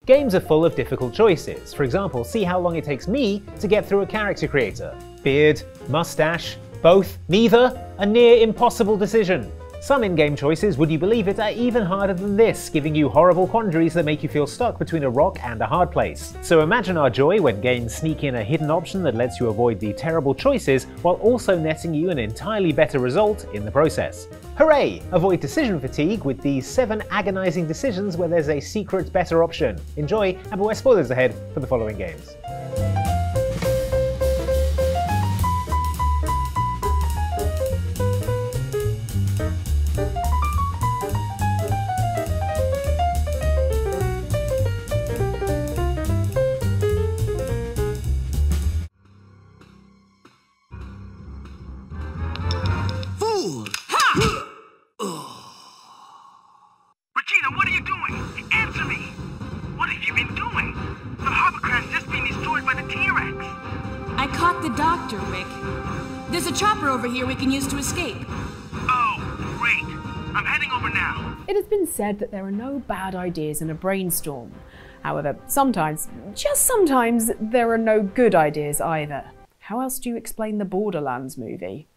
Games are full of difficult choices. For example, see how long it takes me to get through a character creator. Beard, mustache, both, neither, a near impossible decision. Some in-game choices, would you believe it, are even harder than this, giving you horrible quandaries that make you feel stuck between a rock and a hard place. So imagine our joy when games sneak in a hidden option that lets you avoid the terrible choices while also netting you an entirely better result in the process. Hooray! Avoid decision fatigue with these 7 agonizing decisions where there's a secret better option. Enjoy, and beware spoilers ahead for the following games. Regina, what are you doing? Answer me! What have you been doing? The hovercraft's just being destroyed by the T-Rex. I caught the doctor, Rick. There's a chopper over here we can use to escape. Oh, great. I'm heading over now. It has been said that there are no bad ideas in a brainstorm. However, sometimes, just sometimes, there are no good ideas either. How else do you explain the Borderlands movie?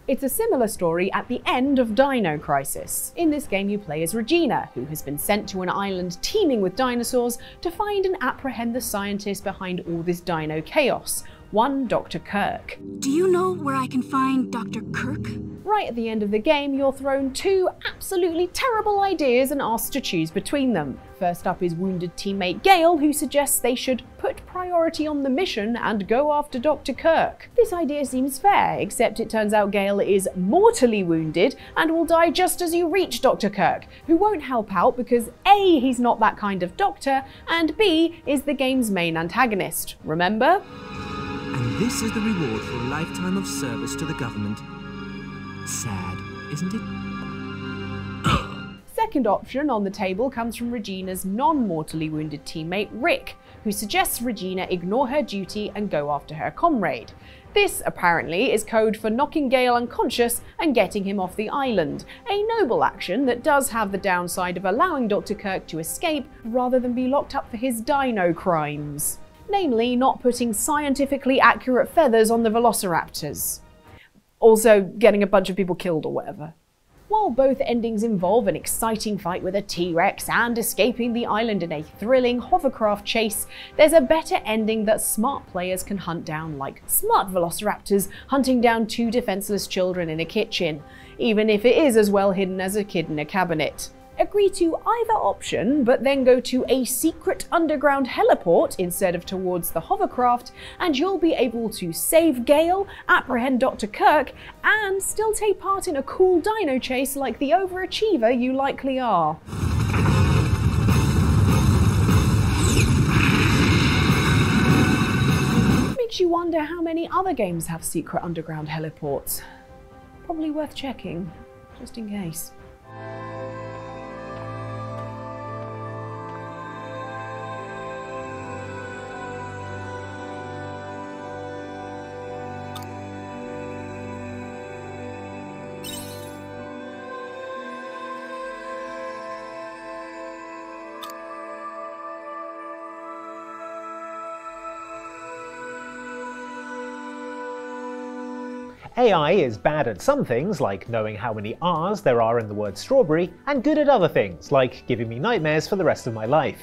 It's a similar story at the end of Dino Crisis. In this game you play as Regina, who has been sent to an island teeming with dinosaurs to find and apprehend the scientist behind all this dino chaos, one Dr. Kirk. Do you know where I can find Dr. Kirk? Right at the end of the game, you're thrown 2 absolutely terrible ideas and asked to choose between them. First up is wounded teammate Gale, who suggests they should put priority on the mission and go after Dr. Kirk. This idea seems fair, except it turns out Gale is mortally wounded and will die just as you reach Dr. Kirk, who won't help out because A, he's not that kind of doctor, and B, is the game's main antagonist. Remember? And this is the reward for a lifetime of service to the government. Sad, isn't it? Second option on the table comes from Regina's non-mortally wounded teammate Rick, who suggests Regina ignore her duty and go after her comrade. This, apparently, is code for knocking Gale unconscious and getting him off the island, a noble action that does have the downside of allowing Dr. Kirk to escape rather than be locked up for his dino crimes. Namely, not putting scientifically accurate feathers on the velociraptors. Also, getting a bunch of people killed or whatever. While both endings involve an exciting fight with a T-Rex and escaping the island in a thrilling hovercraft chase, there's a better ending that smart players can hunt down, like smart velociraptors hunting down 2 defenseless children in a kitchen, even if it is as well hidden as a kid in a cabinet. Agree to either option, but then go to a secret underground heliport instead of towards the hovercraft, and you'll be able to save Gale, apprehend Dr. Kirk, and still take part in a cool dino chase like the overachiever you likely are. Makes you wonder how many other games have secret underground heliports. Probably worth checking, just in case. AI is bad at some things, like knowing how many R's there are in the word strawberry, and good at other things, like giving me nightmares for the rest of my life.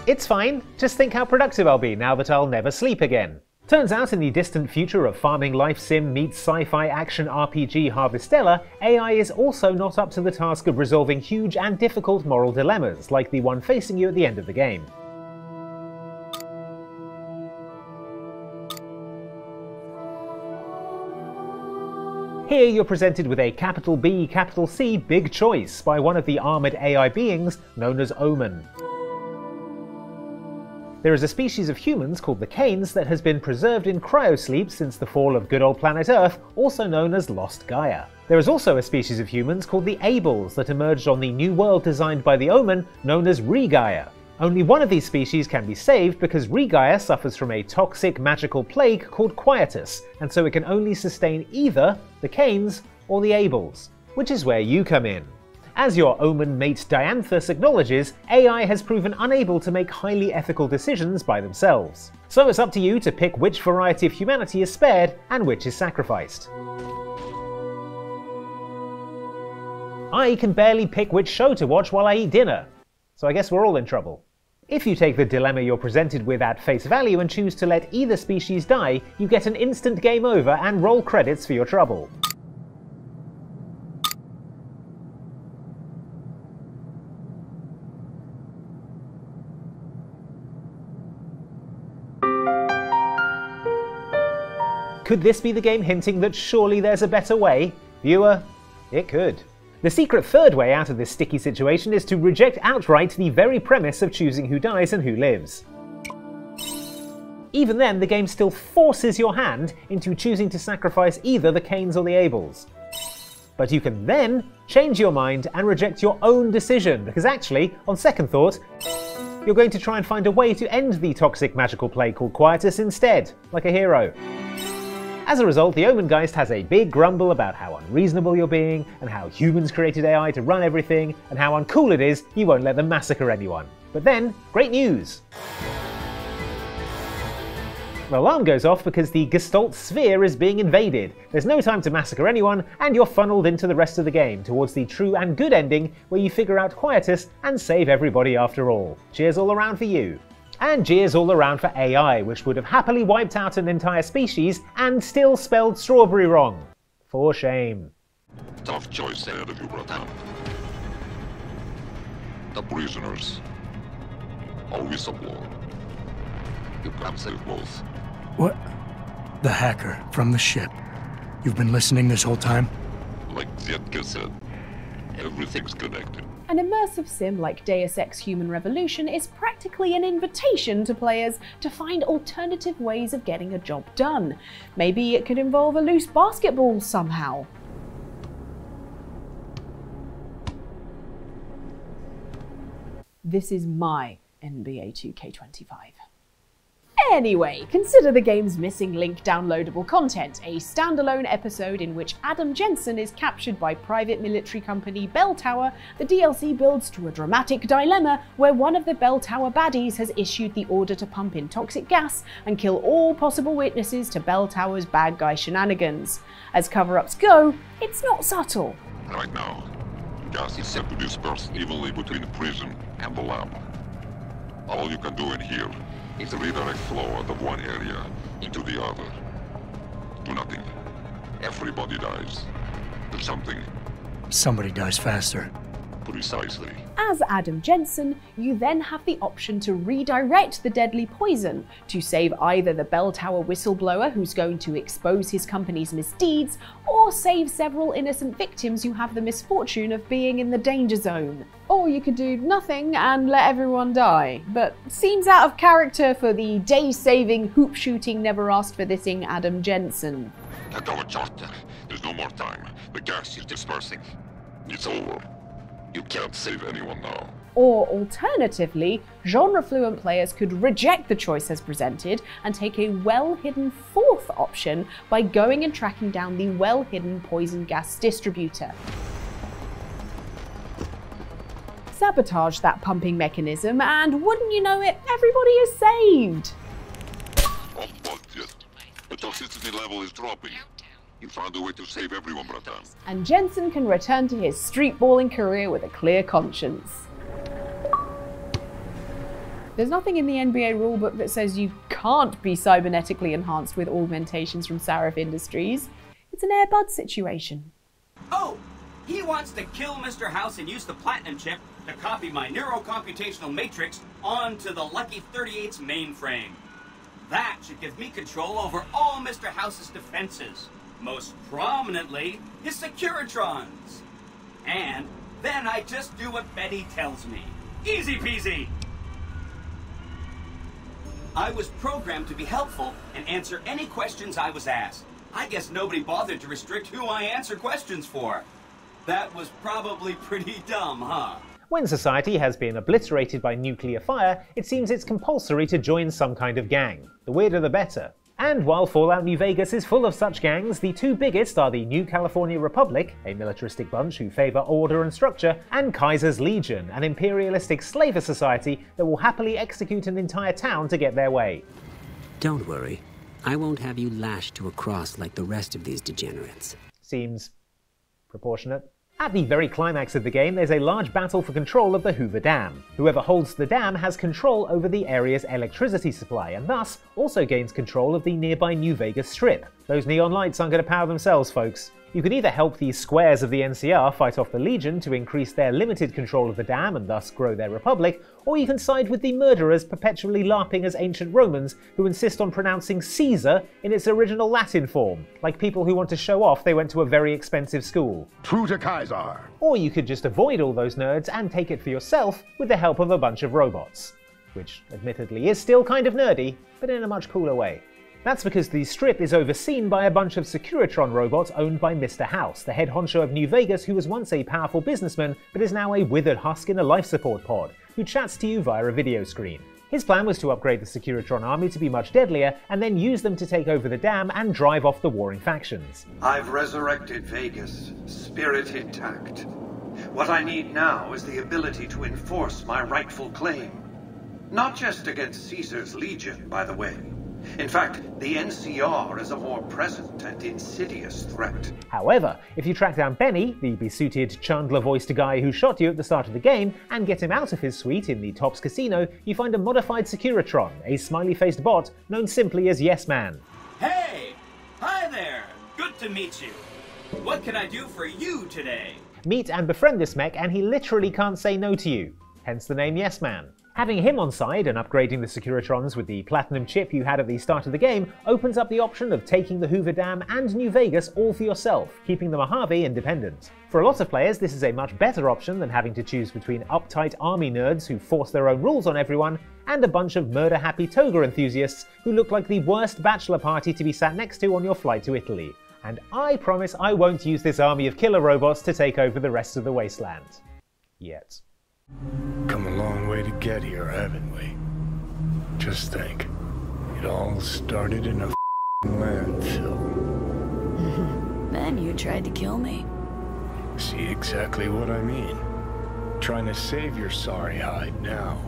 It's fine, just think how productive I'll be now that I'll never sleep again. Turns out in the distant future of farming life sim meets sci-fi action RPG Stella, AI is also not up to the task of resolving huge and difficult moral dilemmas, like the one facing you at the end of the game. Here you're presented with a capital B, capital C big choice by one of the armoured AI beings known as Omen. There is a species of humans called the Canes that has been preserved in cryosleep since the fall of good old planet Earth, also known as Lost Gaia. There is also a species of humans called the Ables that emerged on the new world designed by the Omen, known as Re-Gaia. Only one of these species can be saved because Re-Gaia suffers from a toxic magical plague called Quietus, and so it can only sustain either the Canes or the Ables, which is where you come in. As your Omen mate Dianthus acknowledges, AI has proven unable to make highly ethical decisions by themselves. So it's up to you to pick which variety of humanity is spared and which is sacrificed. I can barely pick which show to watch while I eat dinner, so I guess we're all in trouble. If you take the dilemma you're presented with at face value and choose to let either species die, you get an instant game over and roll credits for your trouble. Could this be the game hinting that surely there's a better way? Viewer, it could. The secret third way out of this sticky situation is to reject outright the very premise of choosing who dies and who lives. Even then, the game still forces your hand into choosing to sacrifice either the Cains or the Abels. But you can then change your mind and reject your own decision, because actually, on second thought, you're going to try and find a way to end the toxic magical plague called Quietus instead, like a hero. As a result, the Omen Geist has a big grumble about how unreasonable you're being, and how humans created AI to run everything, and how uncool it is you won't let them massacre anyone. But then, great news! The alarm goes off because the Gestalt sphere is being invaded. There's no time to massacre anyone, and you're funneled into the rest of the game, towards the true and good ending where you figure out Quietus and save everybody after all. Cheers all around for you. And cheers all around for AI, which would have happily wiped out an entire species and still spelled strawberry wrong. For shame. Tough choice ahead of you, brother. The prisoners. Or whistleblower. You can't save both. What? The hacker from the ship. You've been listening this whole time? Like Zetka said, everything's connected. An immersive sim like Deus Ex Human Revolution is practically an invitation to players to find alternative ways of getting a job done. Maybe it could involve a loose basketball somehow. This is my NBA 2K25. Anyway, consider the game's missing link downloadable content, a standalone episode in which Adam Jensen is captured by private military company Bell Tower. The DLC builds to a dramatic dilemma where one of the Bell Tower baddies has issued the order to pump in toxic gas and kill all possible witnesses to Bell Tower's bad guy shenanigans. As cover-ups go, it's not subtle. Right now, gas is set to disperse evenly between the prison and the lab. All you can do in here is redirect flow out of one area into the other. Do nothing. Everybody dies. Do something. Somebody dies faster. Precisely. As Adam Jensen, you then have the option to redirect the deadly poison to save either the Bell Tower whistleblower who's going to expose his company's misdeeds, or save several innocent victims who have the misfortune of being in the danger zone. Or you could do nothing and let everyone die, but seems out of character for the day-saving, hoop-shooting, never-asked-for-thising Adam Jensen. Get our charter. There's no more time. The gas is dispersing. It's over. You can't save anyone now. Or alternatively, genre-fluent players could reject the choice as presented and take a well-hidden fourth option by going and tracking down the well-hidden poison gas distributor. Sabotage that pumping mechanism, and wouldn't you know it, everybody is saved! Oh, but yes. The toxicity level is dropping. You found a way to save everyone, bratan. And Jensen can return to his street-balling career with a clear conscience. There's nothing in the NBA rulebook that says you can't be cybernetically enhanced with augmentations from Sarif Industries. It's an Air Bud situation. Oh! He wants to kill Mr. House and use the Platinum chip to copy my neurocomputational matrix onto the Lucky 38's mainframe. That should give me control over all Mr. House's defenses. Most prominently, his Securitrons. And then I just do what Betty tells me. Easy peasy! I was programmed to be helpful and answer any questions I was asked. I guess nobody bothered to restrict who I answer questions for. That was probably pretty dumb, huh? When society has been obliterated by nuclear fire, it seems it's compulsory to join some kind of gang. The weirder the better. And while Fallout New Vegas is full of such gangs, the two biggest are the New California Republic, a militaristic bunch who favor order and structure, and Kaiser's Legion, an imperialistic slaver society that will happily execute an entire town to get their way. Don't worry. I won't have you lashed to a cross like the rest of these degenerates. Seems proportionate. At the very climax of the game, there's a large battle for control of the Hoover Dam. Whoever holds the dam has control over the area's electricity supply, and thus also gains control of the nearby New Vegas Strip. Those neon lights aren't going to power themselves, folks. You can either help the squares of the NCR fight off the Legion to increase their limited control of the dam and thus grow their republic, or you can side with the murderers perpetually LARPing as ancient Romans who insist on pronouncing Caesar in its original Latin form, like people who want to show off they went to a very expensive school. True to Kaiser! Or you could just avoid all those nerds and take it for yourself with the help of a bunch of robots. Which admittedly is still kind of nerdy, but in a much cooler way. That's because the Strip is overseen by a bunch of Securitron robots owned by Mr. House, the head honcho of New Vegas who was once a powerful businessman but is now a withered husk in a life support pod, who chats to you via a video screen. His plan was to upgrade the Securitron army to be much deadlier and then use them to take over the dam and drive off the warring factions. I've resurrected Vegas, spirit intact. What I need now is the ability to enforce my rightful claim. Not just against Caesar's Legion, by the way. In fact, the NCR is a more present and insidious threat. However, if you track down Benny, the besuited Chandler-voiced guy who shot you at the start of the game, and get him out of his suite in the Tops Casino, you find a modified Securitron, a smiley-faced bot known simply as Yes Man. Hey! Hi there! Good to meet you. What can I do for you today? Meet and befriend this mech and he literally can't say no to you, hence the name Yes Man. Having him on side and upgrading the Securitrons with the platinum chip you had at the start of the game opens up the option of taking the Hoover Dam and New Vegas all for yourself, keeping the Mojave independent. For a lot of players, this is a much better option than having to choose between uptight army nerds who force their own rules on everyone and a bunch of murder-happy toga enthusiasts who look like the worst bachelor party to be sat next to on your flight to Italy. And I promise I won't use this army of killer robots to take over the rest of the wasteland. Yet. Come a long way to get here, haven't we? Just think. It all started in a landfill. Then you tried to kill me. See exactly what I mean? Trying to save your sorry hide now.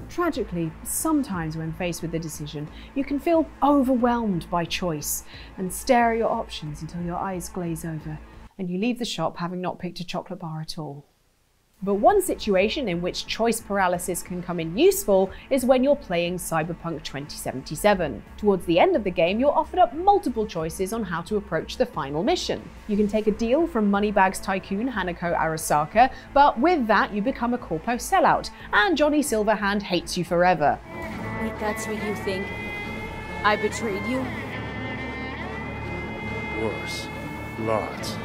Tragically, sometimes when faced with a decision, you can feel overwhelmed by choice and stare at your options until your eyes glaze over and you leave the shop having not picked a chocolate bar at all. But one situation in which choice paralysis can come in useful is when you're playing Cyberpunk 2077. Towards the end of the game, you're offered up multiple choices on how to approach the final mission. You can take a deal from Moneybags tycoon Hanako Arasaka, but with that you become a corpo sellout, and Johnny Silverhand hates you forever. Wait, that's what you think? I betrayed you? Worse. Lots.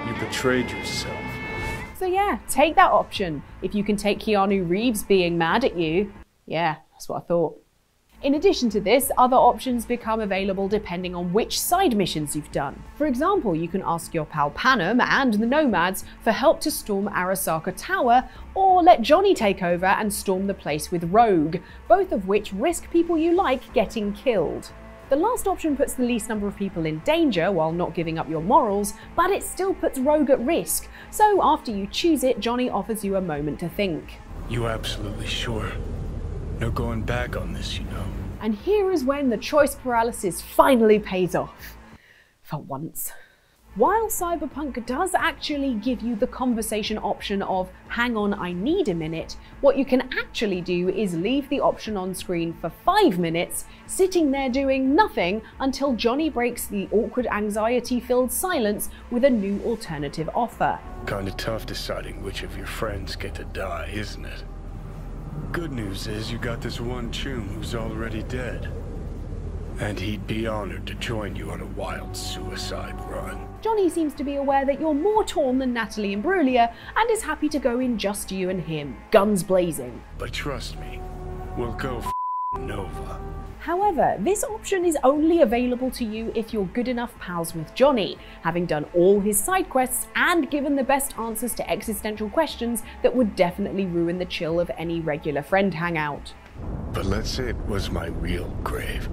You betrayed yourself. So yeah, take that option. If you can take Keanu Reeves being mad at you. Yeah, that's what I thought. In addition to this, other options become available depending on which side missions you've done. For example, you can ask your pal Panem and the Nomads for help to storm Arasaka Tower, or let Johnny take over and storm the place with Rogue, both of which risk people you like getting killed. The last option puts the least number of people in danger while not giving up your morals, but it still puts Rogue at risk, so after you choose it, Johnny offers you a moment to think. You absolutely sure? No going back on this, you know. And here is when the choice paralysis finally pays off. For once. While Cyberpunk does actually give you the conversation option of, hang on, I need a minute, what you can actually do is leave the option on screen for 5 minutes, sitting there doing nothing until Johnny breaks the awkward anxiety-filled silence with a new alternative offer. Kinda tough deciding which of your friends get to die, isn't it? Good news is you got this one chum who's already dead. And he'd be honored to join you on a wild suicide run. Johnny seems to be aware that you're more torn than Natalie Imbruglia and is happy to go in just you and him, guns blazing. But trust me, we'll go Nova. However, this option is only available to you if you're good enough pals with Johnny, having done all his side quests and given the best answers to existential questions that would definitely ruin the chill of any regular friend hangout. But let's say it was my real grave.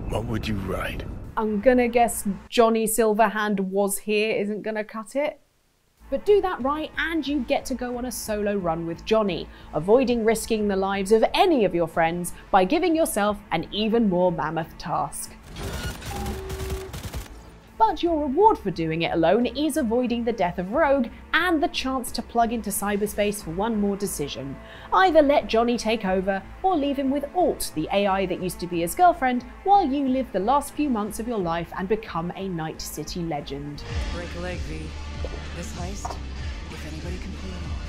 What would you write? I'm gonna guess Johnny Silverhand was here isn't gonna cut it. But do that right and you get to go on a solo run with Johnny, avoiding risking the lives of any of your friends by giving yourself an even more mammoth task. But your reward for doing it alone is avoiding the death of Rogue and the chance to plug into cyberspace for one more decision. Either let Johnny take over or leave him with Alt, the AI that used to be his girlfriend, while you live the last few months of your life and become a Night City legend. Break a leg, V. This heist, if anybody can pull it off.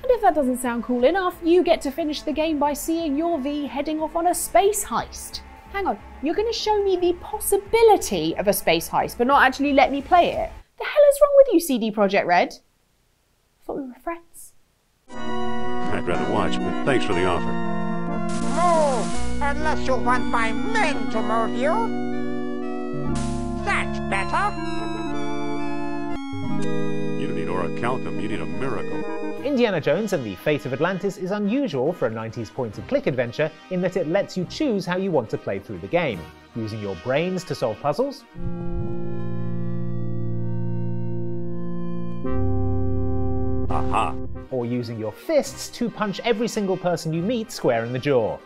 And if that doesn't sound cool enough, you get to finish the game by seeing your V heading off on a space heist. Hang on, you're going to show me the possibility of a space heist, but not actually let me play it? The hell is wrong with you, CD Projekt Red? I thought we were friends. I'd rather watch, but thanks for the offer. Move, unless you want my men to move you. That's better. You don't need orichalcum, you need a miracle. Indiana Jones and the Fate of Atlantis is unusual for a 90s point-and-click adventure in that it lets you choose how you want to play through the game, using your brains to solve puzzles, aha, or using your fists to punch every single person you meet square in the jaw.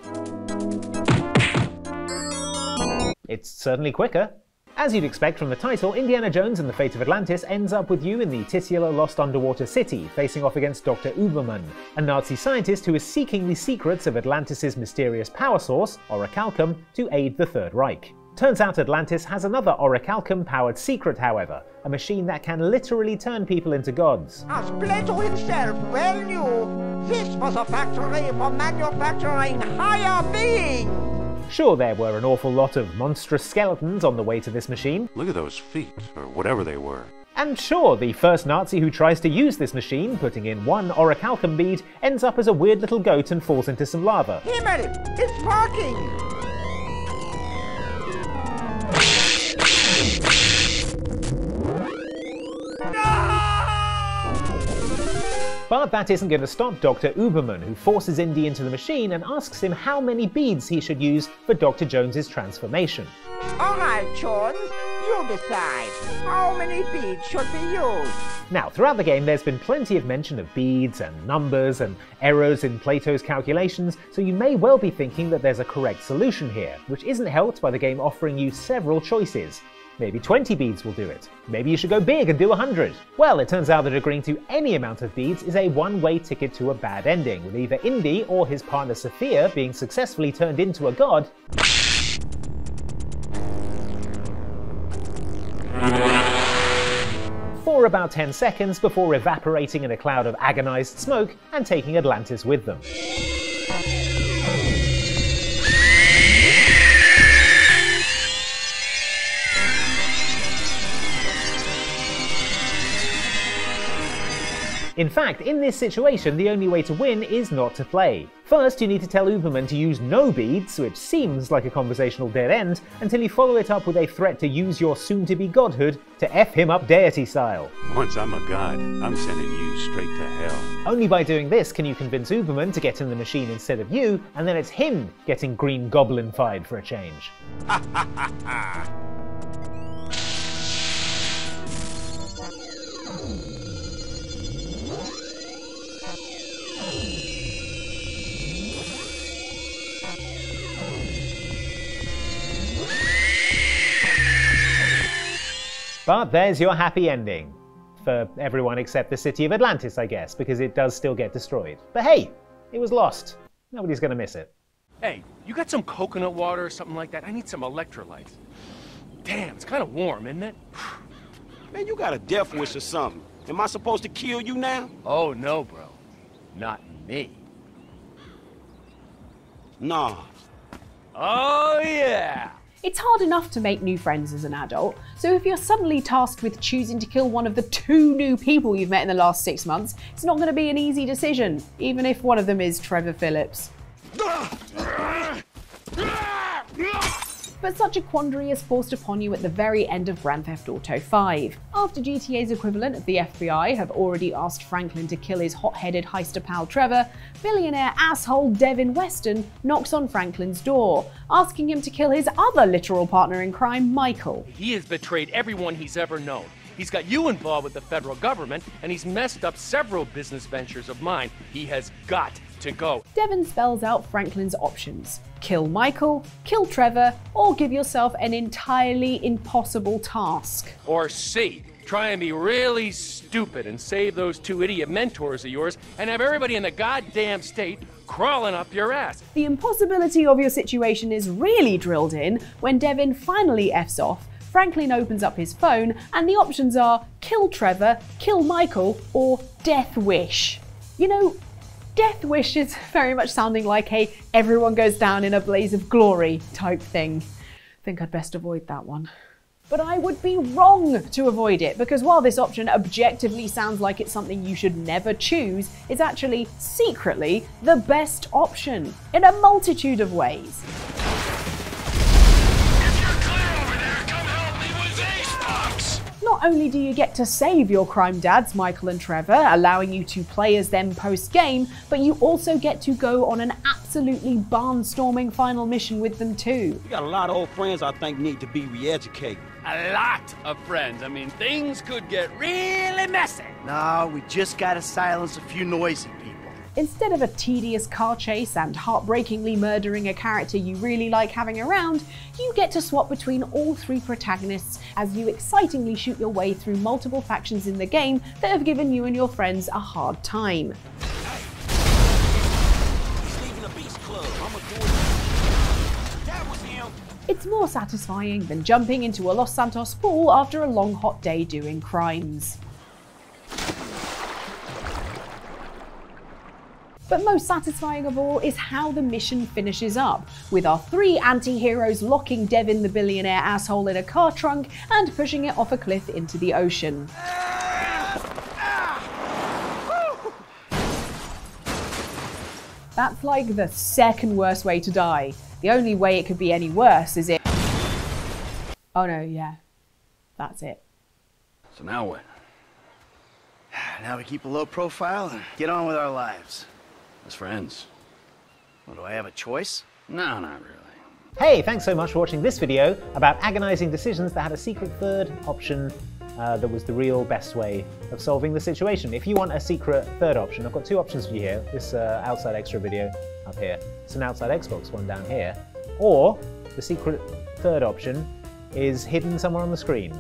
It's certainly quicker. As you'd expect from the title, Indiana Jones and the Fate of Atlantis ends up with you in the titular lost underwater city, facing off against Dr. Uberman, a Nazi scientist who is seeking the secrets of Atlantis' mysterious power source, orichalcum, to aid the Third Reich. Turns out Atlantis has another orichalcum-powered secret, however, a machine that can literally turn people into gods. As Plato himself well knew, this was a factory for manufacturing higher beings. Sure, there were an awful lot of monstrous skeletons on the way to this machine. Look at those feet, or whatever they were. And sure, the first Nazi who tries to use this machine, putting in one orichalcum bead, ends up as a weird little goat and falls into some lava. Himmel, it's working! But that isn't going to stop Dr. Uberman, who forces Indy into the machine and asks him how many beads he should use for Dr. Jones's transformation. Alright, Jones, you decide. How many beads should be used? Now, throughout the game there's been plenty of mention of beads and numbers and errors in Plato's calculations, so you may well be thinking that there's a correct solution here, which isn't helped by the game offering you several choices. Maybe 20 beads will do it. Maybe you should go big and do 100. Well, it turns out that agreeing to any amount of beads is a one-way ticket to a bad ending, with either Indy or his partner Sophia being successfully turned into a god, for about 10 seconds before evaporating in a cloud of agonized smoke and taking Atlantis with them. In fact, in this situation, the only way to win is not to play. First, you need to tell Uberman to use no beads, which seems like a conversational dead end, until you follow it up with a threat to use your soon-to-be godhood to F him up deity style. Once I'm a god, I'm sending you straight to hell. Only by doing this can you convince Uberman to get in the machine instead of you, and then it's him getting Green Goblin-fied for a change. Ha ha ha ha! But there's your happy ending. For everyone except the city of Atlantis, I guess, because it does still get destroyed. But hey, it was lost. Nobody's gonna miss it. Hey, you got some coconut water or something like that? I need some electrolytes. Damn, it's kind of warm, isn't it? Man, you got a death wish or something. Am I supposed to kill you now? Oh, no, bro. Not me. Nah. Oh, yeah! It's hard enough to make new friends as an adult, so if you're suddenly tasked with choosing to kill one of the 2 new people you've met in the last 6 months, it's not going to be an easy decision, even if one of them is Trevor Phillips. But such a quandary is forced upon you at the very end of Grand Theft Auto 5. After GTA's equivalent of the FBI have already asked Franklin to kill his hot-headed heister pal Trevor, billionaire asshole Devin Weston knocks on Franklin's door, asking him to kill his other literal partner in crime, Michael. He has betrayed everyone he's ever known. He's got you involved with the federal government, and he's messed up several business ventures of mine. He has got to go. Devin spells out Franklin's options. Kill Michael, kill Trevor, or give yourself an entirely impossible task. Or C, try and be really stupid and save those two idiot mentors of yours and have everybody in the goddamn state crawling up your ass. The impossibility of your situation is really drilled in when Devin finally F's off. Franklin opens up his phone and the options are kill Trevor, kill Michael, or death wish. You know, death wish is very much sounding like a everyone goes down in a blaze of glory type thing. Think I'd best avoid that one. But I would be wrong to avoid it, because while this option objectively sounds like it's something you should never choose, it's actually secretly the best option in a multitude of ways. Not only do you get to save your crime dads, Michael and Trevor, allowing you to play as them post-game, but you also get to go on an absolutely barnstorming final mission with them too. We got a lot of old friends I think need to be re-educated. A lot of friends. I mean, things could get really messy. No, we just gotta silence a few noisy people. Instead of a tedious car chase and heartbreakingly murdering a character you really like having around, you get to swap between all three protagonists as you excitingly shoot your way through multiple factions in the game that have given you and your friends a hard time. It's more satisfying than jumping into a Los Santos pool after a long hot day doing crimes. But most satisfying of all is how the mission finishes up, with our three anti-heroes locking Devin the billionaire asshole in a car trunk and pushing it off a cliff into the ocean. That's like the second worst way to die. The only way it could be any worse is if... Oh no, yeah. That's it. So now what? Now we keep a low profile and get on with our lives. As friends. Well, do I have a choice? No, not really. Hey, thanks so much for watching this video about agonizing decisions that had a secret third option that was the real best way of solving the situation. If you want a secret third option, I've got two options for you here. This outside extra video up here. It's an outside Xbox one down here. Or the secret third option is hidden somewhere on the screen.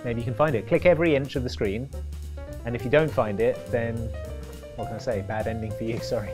Maybe you can find it. Click every inch of the screen, and if you don't find it, then what can I say? Bad ending for you, sorry.